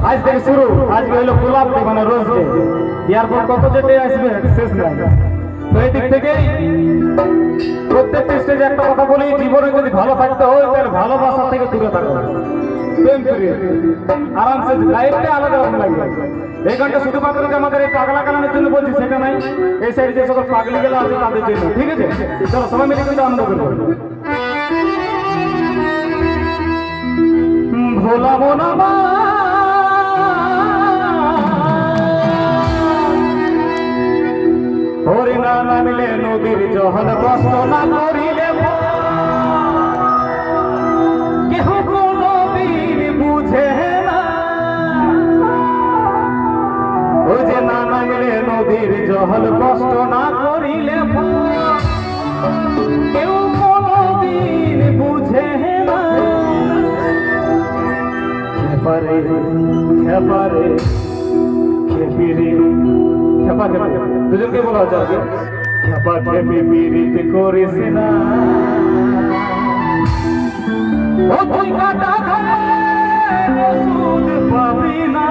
আজ থেকে শুরু, আজকে হলো গোলাপ ডে মানে রোজ ডে। এরপর কত যে ডে আসবে শেষ নাই। তো এই দিক থেকে প্রত্যেকটা স্টেজে একটা কথা বলি, জীবনে যদি ভালো থাকতে হয় তাহলে ভালোবাসা থেকে দূরে থাকো, প্রেম করিয়ে আরামসে লাইফটা আলাদা রকম লাগবে। এই গানটা শুধুমাত্র যে আমাদের এই পাগলা কালানোর জন্য বলছি সেটা নাই, এই সাইডে যে সকল পাগলি গেলা আছে তাদের জন্য, ঠিক আছে? চলো সবাই মিলে কিন্তু আনন্দ করবো। ভোলা মোনা হরি না নামিলে নদীর জহল কষ্ট না করিলে কেহ কোনদিন বুঝে না। ও যে না নামিলে নদীর জহল কষ্ট না করিলে কেউ কোনদিন বুঝে না। খেপারে খেপারে খেপিরে খেপা খেপা দুজনকে বলা হচ্ছে আজকে। খেপা খেপি বিরিত করিস না, ও তুই কাটা খায় ওষুধ পাবি না।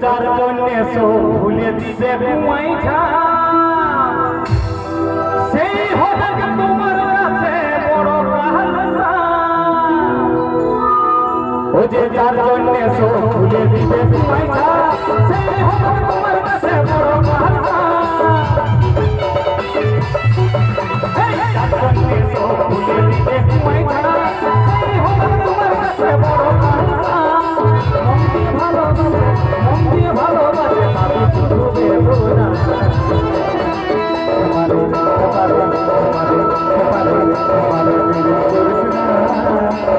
যার জন্য সব ভুলে দিবে ঘুমাই ছা, সেই হোক তোমার কাছে বড় ভালোবাসা। ও যে যার জন্য সব ভুলে দিবে ঘুমাই ছা, সেই হোক তোমার কাছে বড় ভালোবাসা। যার জন্য সব ভুলে দিবে ঘুমাই ছা, সেই হোক তোমার কাছে বড় ভালোবাসা। ভালোবাসে ভাবি শুধু দেবো না,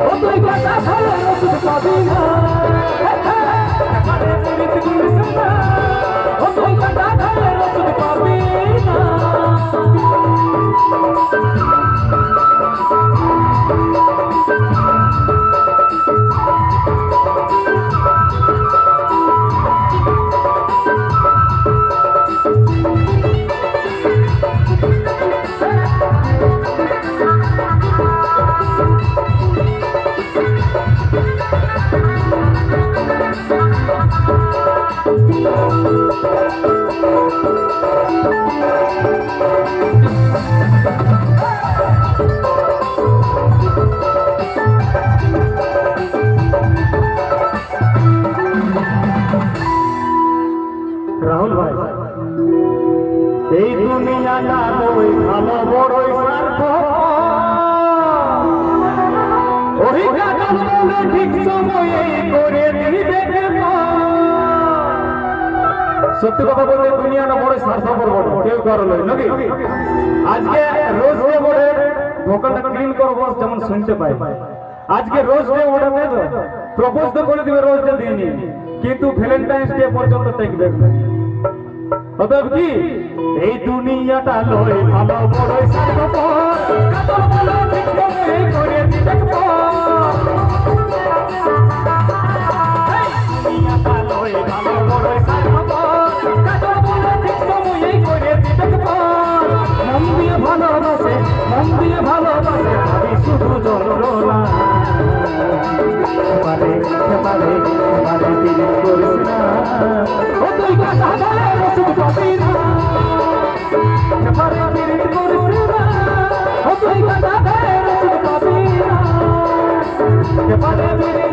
ও তুই কথা ভালো ওষুধ পাবি না, ও তুই কথা ভালো ওষুধ পাবি না। রাহুল ভাই, এই দুনিয়াটা বই ভালো বড়ই স্বার্থ, ওই কাজল ঠিক সময়ে করে দিবে সত্যি কথা বলতে দুনিয়াটা বড় স্বার্থপর বড়, কেউ কারো নয় নাকি? আজকে রোজ ডে বলে ভোকালটা ক্লিন করো বস, যেমন শুনতে পাই। আজকে রোজ ডে ওঠাবে তো প্রপোজ তো করে দিবে, রোজ ডে দিয়ে নিয়ে, কিন্তু ভ্যালেন্টাইন্স ডে পর্যন্ত টেকবে না। অতএব কি এই দুনিয়াটা লয় ভালো বড় স্বার্থপর, কাতর বলো ঠিক সময়ে করে দিতে দুনিয়াটা লয় ভালো বড় স্বার্থপর, কাতর বলো ঠিক সময়ে করে দিতে মন দিয়ে ভালোবাসে, মন দিয়ে ভালোবাসে, আমি শুধু জনরোলা পারে পারে পারে দিলে করিস না, ও তুই কথা বলে রসুন পাবি না, পারে দিলে করিস না, ও তুই কথা বলে রসুন পাবি না, পারে দিলে